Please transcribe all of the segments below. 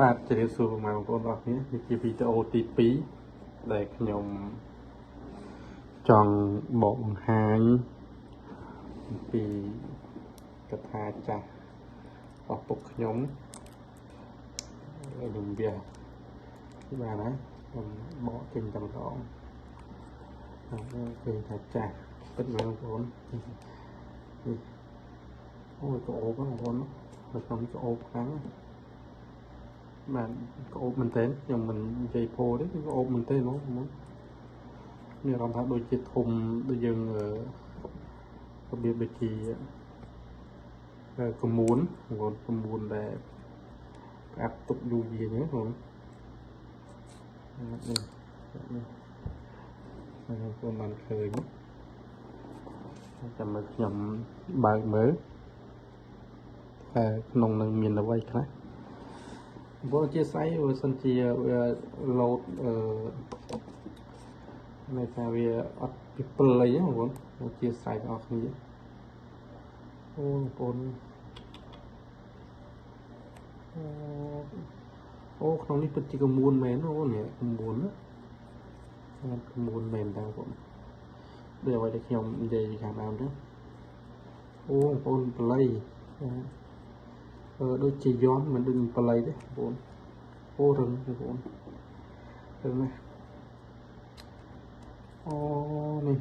បាទជម្រាបសួរបងប្អូនអរគ្នានេះជាវីដេអូទី2ដែលខ្ញុំចង់បង្ហាញពីកថាចាស់របស់ពុកខ្ញុំខ្ញុំវាបានណាខ្ញុំបកចេញតែម្ដងគឺថាចាស់ពិតមែនបងប្អូនអូយក្អូបបងប្អូនខ្ញុំក្អូបខ្លាំងបាទក្អូបមែនទែនខ្ញុំមិននិយាយពោទេគឺក្អូបមែនទែនហ្មងមានអារម្មណ៍ថាដូចជាធំដូចយើងរបៀបដូចជាកមួនបងប្អូនកមួនដែលផ្អាប់ទុកយូរយារហ្នឹងបងប្អូននេះបងប្អូនបានឃើញចាំមើលខ្ញុំបើកមើលតែក្នុងនឹងមានអ្វីខ្លះបើជាស្អីបើសិនជាវាលោតនៅថាវាអត់ពី7អីហ្នឹងបងប្អូនជាស្អីបងប្អូនគ្នាអូបងប្អូនអូក្នុងនេះពិតជាកមួនមែនអូនេះកមួនណាកមួនមែនតើបងប្អូនដូចអ្វីដែលខ្ញុំនិយាយខាងដើមទៅអូបងប្អូនបល័យដូចជាយន់មិនដូចបល័យទេបងប្អូនអូរឹងបងប្អូនរឹងណាស់អូនេះ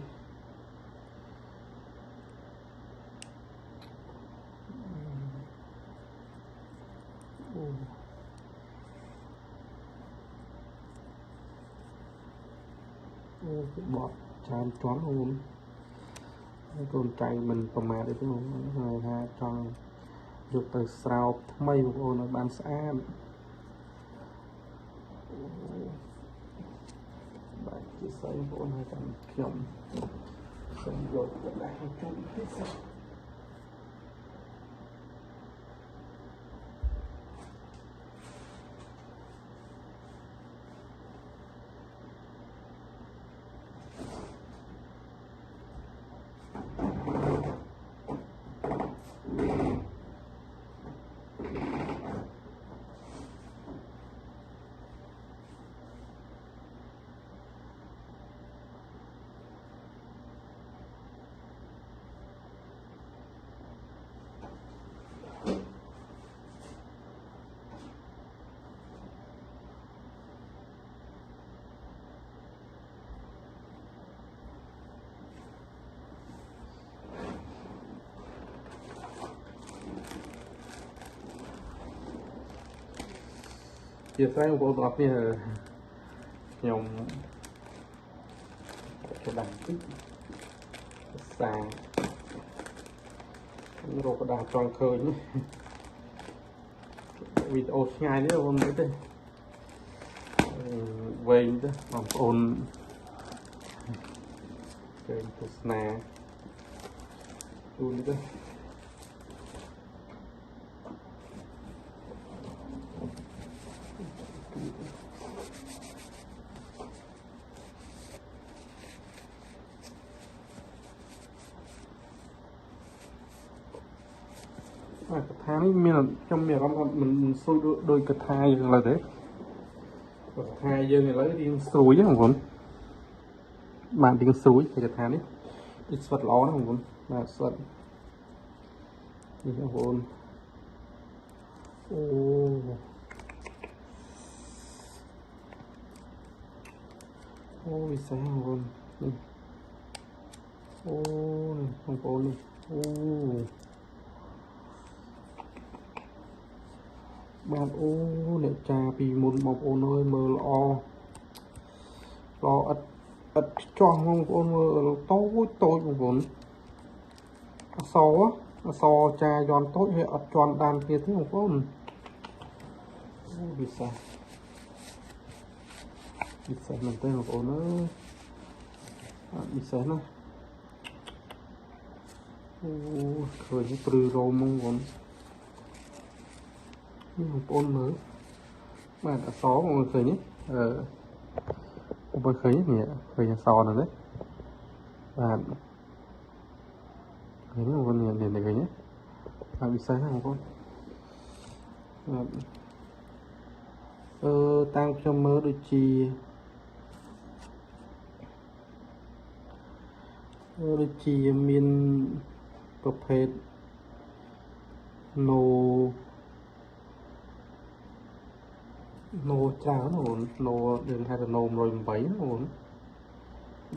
អូគឺបត់ច្រើនជាន់អូនកូនចៅមិនប្រមាថទេបងប្អូនហើយថាចង់យកទៅស្រោបថ្មីបងប្អូនឲ្យបានស្អាតបាទជាស្អីបងប្អូនហើយចាំខ្ញុំសូមយកទៅដាក់ឲ្យជុំពិសេសជាស្អីបងប្អូនទាំងអស់គ្នាខ្ញុំទៅដាក់តិចសារកដាស់ចង់ឃើញវីដេអូឆ្ងាយនេះបងប្អូនទេវែងទៅបងប្អូនឃើញទស្សនាទូនេះទៅកថានេះមានខ្ញុំមានអារម្មណ៍ថាមិនស្រួយដោយកថាយើងឡើយទេកថាយើងឥឡូវរៀងស្រួយហ្នឹងបងប្អូនបានរៀងស្រួយហើយកថានេះវាស្វិតល្អណាស់បងប្អូនបាទស្វិតនេះបងប្អូនអូវិសេសបងប្អូននេះអូបងប្អូននេះអូបាទអូអ្នកចាពីមុនបងប្អូនអើយមើលល្អឥតខ្ចោះបងប្អូនមើលតូចបងប្អូនអសចាយន់តូចហើយអត់ជន់ដានទៀតទេបងប្អូនអូវិសេសមែនទេបងប្អូនអើយវិសេសណាអូឃើញព្រឺរោមបងប្អូននេះបងប្អូនមើលបាទអសបងប្អូនឃើញនេះបងប្អូនឃើញនេះឃើញអសហ្នឹងទេបាទឃើញបងប្អូននេះឃើញទេបាទវិសេសណាបងប្អូន តាមខ្ញុំមើលដូចជាមានប្រភេទ no ច្រើនណាបង no យើងហៅថា no 108ណាបង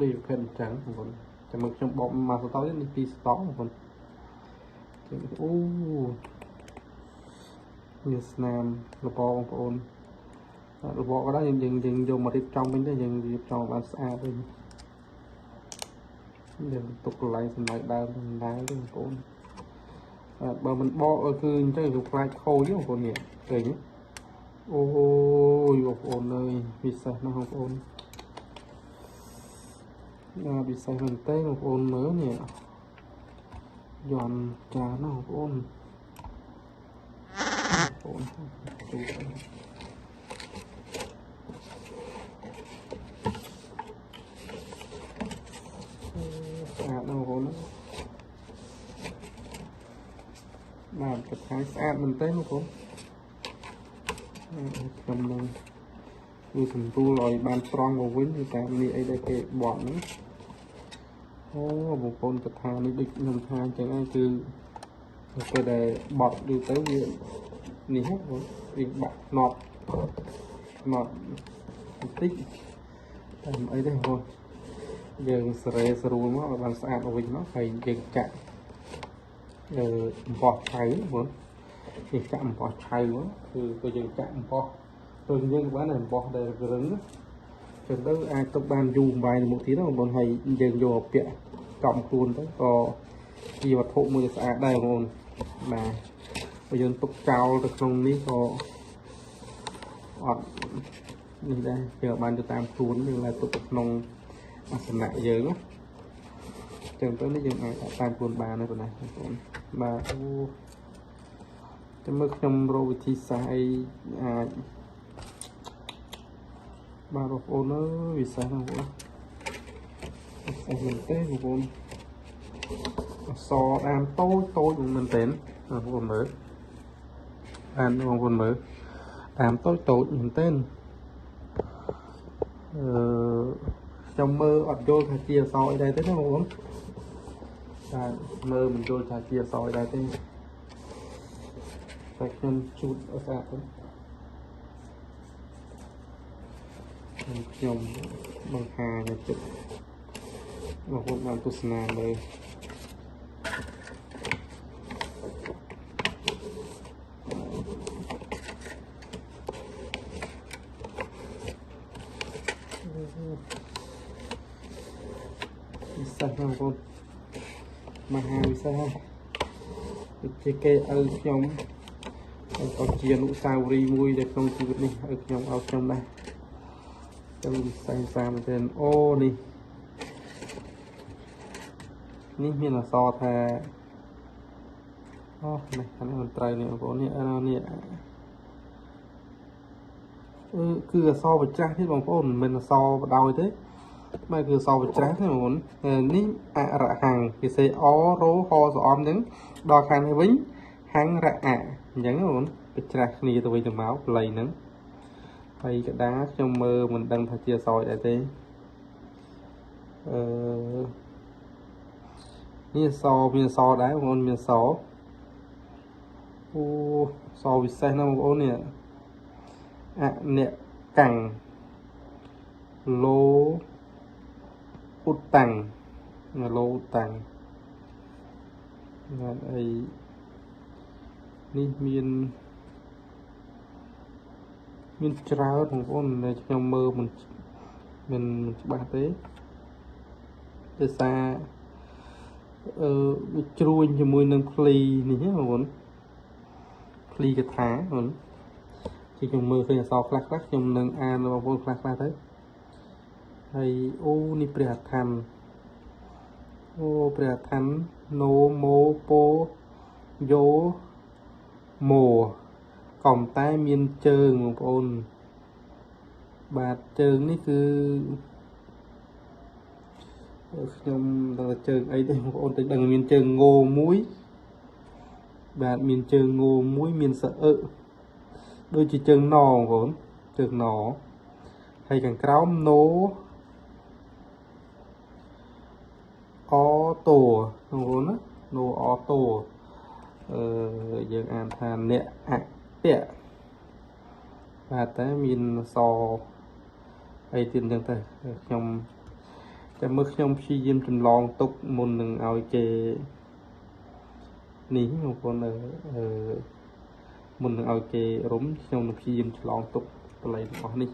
ដូចប្រភេទអញ្ចឹងបងចាំមើលខ្ញុំបកមកស្តនេះ2ស្តបងអូមានស្នាមរបបងប្អូនរបក៏ដែរយើងយកមករៀបចំវិញទៅយើងរៀបចំបានស្អាតវិញយើងទុកកន្លែងសម្រាប់ដើមដែរទេបងប្អូនបើមិនបកគឺអញ្ចឹងវាខ្លាចខូចបងប្អូននេះឃើញអូយបងប្អូនអើយពិសេសណាស់បងប្អូនពិសេសមែនទេបងប្អូនមើលនេះយន់ចាស់ណាស់បងប្អូនជួបស្អាតណាស់បងប្អូនបាទកថាស្អាតមែនទេបងប្អូនខ្ញុំនឹងគឺសម្រួលឲ្យបានត្រង់មកវិញតាមនេះអីដែលគេបត់ហ្នឹងអូបងប្អូនកថានេះដូចខ្ញុំថាអញ្ចឹងហើយគឺពេលដែលបត់យូរទៅវានេះហ្នឹងវាបាក់ណត់បន្តិចតែមិនអីទេបងប្អូនយើងសេរីស្រួលមកឲ្យបានស្អាតមកវិញមកហើយយើងចាក់អំបោះឆៅបងយើងចាក់អំបោះឆៅមកគឺយើងចាក់អំបោះទៅយើងបានអំបោះដែលរឹងចឹងទៅអាចទុកបានយូរបាយមុខទៀតបងប្អូនហើយយើងយកឲ្យពាក់ចំខ្លួនទៅក៏ជាវត្ថុមួយស្អាតដែរបងប្អូនបាទបើយើងទុកចោលទៅក្នុងនេះក៏អត់នេះដែរយើងបានទៅតាមខ្លួនយើងlạiទុកទៅក្នុងអាសនៈយើងណាចឹងទៅនេះយើងអាចតាមខ្លួនបានហើយបងប្អូនបាទអូចាំមើលខ្ញុំរកវិធីសាស្ត្រអីអាចបាទបងប្អូនអើយវិសាបងប្អូនស្អាតមែនទេបងប្អូនអសដាមតូចមែនទេបងប្អូនមើលបានបងប្អូនមើលដាមតូចមែនទេខ្ញុំមើលអត់យល់ថាជាអសអីដែរទេណាបងប្អូនតែមើលមិនយល់ថាជាអសអីដែរទេតែខ្ញុំជូតអត់ស្អាតទេខ្ញុំបង្ហាញចិត្តបងប្អូនបានទស្សនាមើលវិសេសបងប្អូនមហាវិសេសដូចជាគេឲ្យខ្ញុំក៏ជាអនុស្សាវរីយ៍មួយនៅក្នុងជីវិតនេះឲ្យខ្ញុំដែរចាំវិស័យសាមទេអូនេះមានអក្សរថាអូនេះអានេះមិនត្រូវនេះបងប្អូននេះគឺអក្សរបច្រាស់នេះបងប្អូនមិនមែនអក្សរបដោយទេមកគឺអក្សរបច្រាស់ទេបងប្អូននេះអរហង្គគេសេអរោហសអមហ្នឹងដល់ខាងនេះវិញហង្រៈអញ្ចឹងបងប្អូនបច្រាស់គ្នាទៅវិញទៅមកផ្លៃហ្នឹងហើយកដាខ្ញុំមើលមិនដឹងថាជាអក្សរអីដែរទេនេះអក្សរមានអក្សរដែរបងប្អូនមានអក្សរអូអក្សរពិសេសណាស់បងប្អូននេះអអ្នកកាំងលោឧតតាំងលោឧតតាំងណាត់អីនេះមានច្រើនបងប្អូនដែលខ្ញុំមើលមិនច្បាស់ទេដោយសារវាជ្រួញជាមួយនឹងភ្លីនេះបងប្អូនភ្លីកថាបងជាខ្ញុំមើលឃើញអក្សរខ្លះខ្ញុំនឹងអានបងប្អូនខ្លះទៅហើយអូនេះព្រះអធម្មព្រះអធម្មណូមោពោយោម៉ូកំតែមានជើងបងប្អូនបាទជើងនេះគឺខ្ញុំដល់ជើងអីទេបងប្អូនតែដឹងមានជើងងោមួយបាទមានជើងងោមួយមានសអឺដូចជាជើងណបងប្អូនជ trường nó hay càng cáo nô ô tô nô nó nô ô tô dương an than nè tệ và tới mình so hay tiền chẳng thể trong cái mức trong khi diêm trình lòng tục môn đừng ao chê ní một con môn đừng ao chê rúm trong khi diêm trình lòng tục lấy nó đi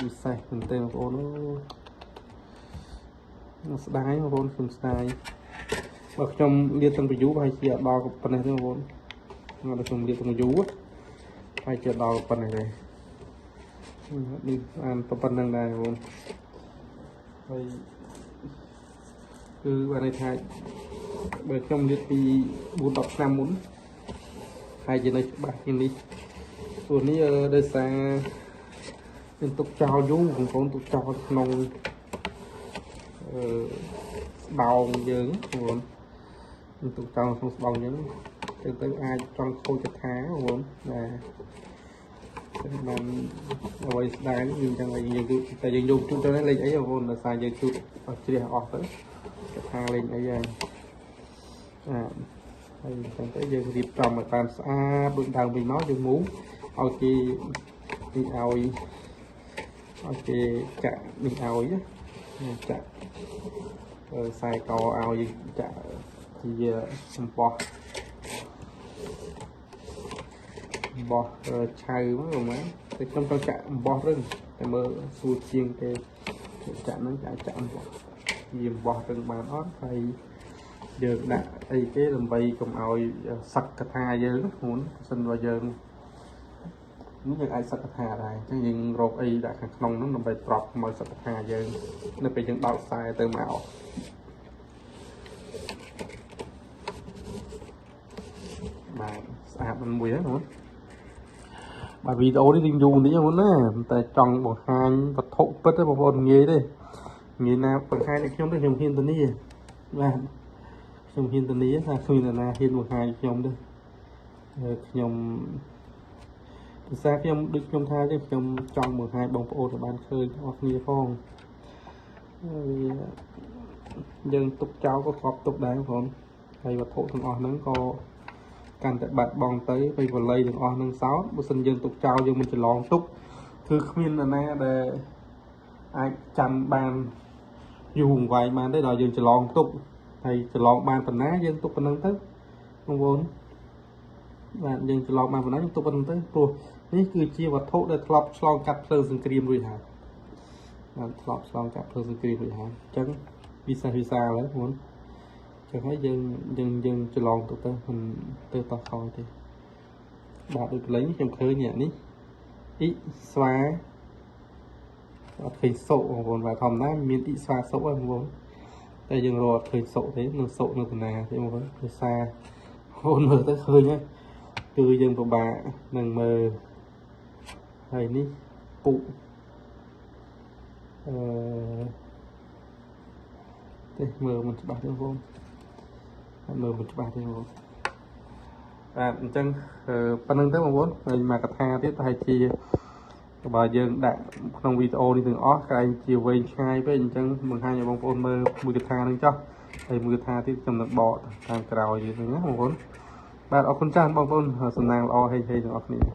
đi sai mình tên một con nó sẽ đáy một con phần sai bậc trong liên tăng bị vú hay chỉ đo của phần này thôi một con nó trong liên tăng vú hay chỉ đo phần này này đi ăn phần năng này một rồi cứ vào đây thay bởi trong liệt bị buôn đọc năm muốn hai giờ này bạc nhìn điส่วนนี้ได้แซงเป็นตุกเจ้ายุ่งของคนตุกเจ้านงเบาเยอะคนตุกเจ้าคงเบาเยอะtừ từ ai trong khôi chặt tháคนlàมันเอาไว้ได้ยิงจังเลยยิงดูแต่ยิงดูจุดนั้นเลยไอ้คนlà xàiยิงจุดเอาเสียออกtới chặt thá lênไอ้ยังthành cái giờ dịp trồng mà tàn xa bưng thằng mình nói đừng muốn ao chi đi ao chi chạ đi ao á chạ xài cò ao gì chạ thì bò chai mới rồi mấy cái trong chạ bò rừng cái mơ xua chiên cái chạ nó chạ gì bò rừng mà nó phải giờ đã đây cái làm bay cùng ao sặc cà tha giờ muốn xin vào giờ nếu như ai sặc cà tha này chứ nhưng rồi ai đã khăn nông nó làm bay trọc mời sặc cà tha giờ nó bị những đau sai từ mạo mà sạp mình mùi nữa bà video đi tình dù tí cho muốn nè tại tròn một hai vật thụ bất tới một con nghề đi nghề nào phần hai này không được hiểm hiên tình đi và trong hiên tân lý là khi là hiên một hai trong đây trong xa trong được trong tha chứ trong một hai bóng ô để ban khơi hoặc như phong dân tục cháu có khóp tục đáng không hay vật thổ thằng o nắng có càng tại bạn bong tới bây vào lây thằng o nắng sáu một sân dân tục cháu dân mình chỉ lon túc thư khuyên là nè để ai chăm ban dùng vài mà đấy là dân chỉ lon túc thầy chỉ lọt bàn phần ná dân tục phần năng tới không vốn và dân chỉ lọt bàn phần ná dân tục phần năng tới rồiនេះគឺជាវត្ថុដែលធ្លាប់ឆ្លងកាត់ភ្លើងសង្គ្រាមរួចហើយបានធ្លាប់ឆ្លងកាត់ភ្លើងសង្គ្រាមរួចហើយអញ្ចឹងវិសាឡើយហ្នឹងអញ្ចឹងហើយយើងច្រឡងទៅមិនទៅតោះខោទេបាទដូចលេងខ្ញុំឃើញនេះអ៊ីស្វាអត់ឃើញសូបងប្អូនបាទធម្មតាមានអ៊ីស្វាសូហ្នឹងបងប្អូនតែយើងរត់ឃើញសូទេនឹងសូនៅតាណាទេបងប្អូនភាសាអូនមើលទៅឃើញហើយគឺយើងពិបាកនឹងមើលហើយនេះពុទេមើលមិនច្បាស់ទេបងប្អូនមើលមិនច្បាស់ទេបងប្អូនបាទអញ្ចឹងប៉ុណ្្នឹងទៅបងប្អូនហើយមកកថាទៀតប្រហែលជាបើយើងដាក់ក្នុងវីដេអូនេះទាំងអស់ក្រែងជាវែងឆ្ងាយពេកអញ្ចឹងបង្ហាញឲ្យបងប្អូនមើលមួយកថានឹងចុះហើយមួយកថាទៀតខ្ញុំនឹងបកតាមក្រោយទៀតណាបងប្អូនបាទអរគុណចាស់បងប្អូនសំណាងល្អហេទាំងអស់គ្នា